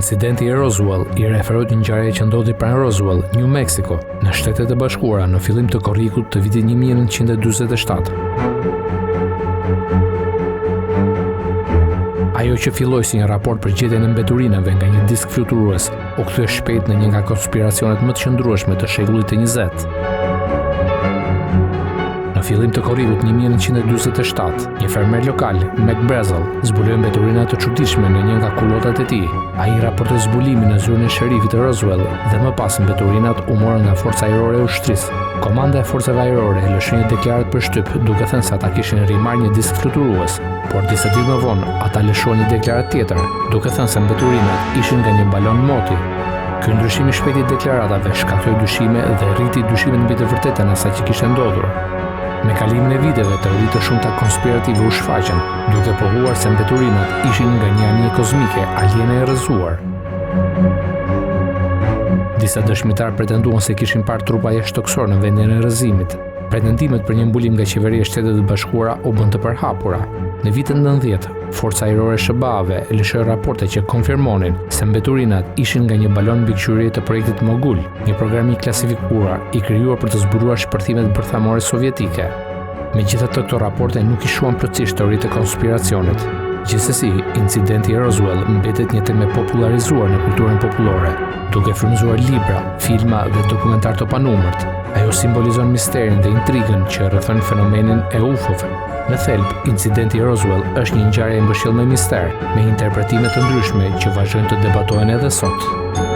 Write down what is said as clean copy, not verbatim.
Incidenti i Roswell i referohet një ngjarje që ndodhi pranë Roswell, New Mexico, në Shtetet e Bashkuara në fillim të korrikut të vitit 1947. Ajo që filloi si një raport për gjetjen e mbeturinave nga një disk fluturues, u kthye shpejt në një nga konspiracionet më të qëndrueshme të shekullit të 20. Në fillim të korrikut 1947, një fermer lokal, Mac Brazel, zbuloi mbeturina të çuditshme në një nga kullotat e tij. Ai raportoi zbulimin në zyrën e sherifit të Roswell dhe më pas mbeturinnat u morën nga forca ajrore e ushtrisë. Komanda e forcave ajrore lëshoi një deklaratë për shtyp, duke thënë se ata kishin rrimarrë një disk fluturues, por disa ditë më vonë ata lëshuan një deklaratë tjetër, duke thënë se mbeturinat ishin nga një balon moti. Ky ndryshim i shpejtë i deklaratave shkaktoi dyshime dhe rriti dyshimet mbi të vërtetën e asaj që kishte ndodhur. Me kalimin e viteve, teoritë të shumta konspirative u shfaqën, duke pohuar se mbeturinat ishin nga një anije kozmike, aliene e rrëzuar. Disa dëshmitar pretenduan se kishin parë trupa jashtëtoksor në vendin e rrëzimit. Pretendimet për një mbulim nga qeveria e Shtetet e Bashkuara u bën të përhapura. Në vitin 90, forca ajrore SHBA-ve lëshoi raporte që konfirmonin se mbeturinat ishin nga një balon mbikëqyrje të projektit Mogul, një program i klasifikuar i krijuar për të zbuluar shpërthimet bërthamore sovjetike. Megjithatë, këto raporte nuk i shuan plotësisht teoritë e konspiracionit. Gjithsesi, incidenti i Roswell mbetet një temë popularizuar në kulturën popullore, duke frymëzuar libra, filma dhe dokumentar të panumërt. Ajo simbolizon misterin dhe intrigën që rrethon fenomenin e UFO-ve. Në thelb, incidenti i Roswell është një ngjarje e mbështjellë me mister, me interpretime të ndryshme që vazhdojnë të debatohen edhe sot.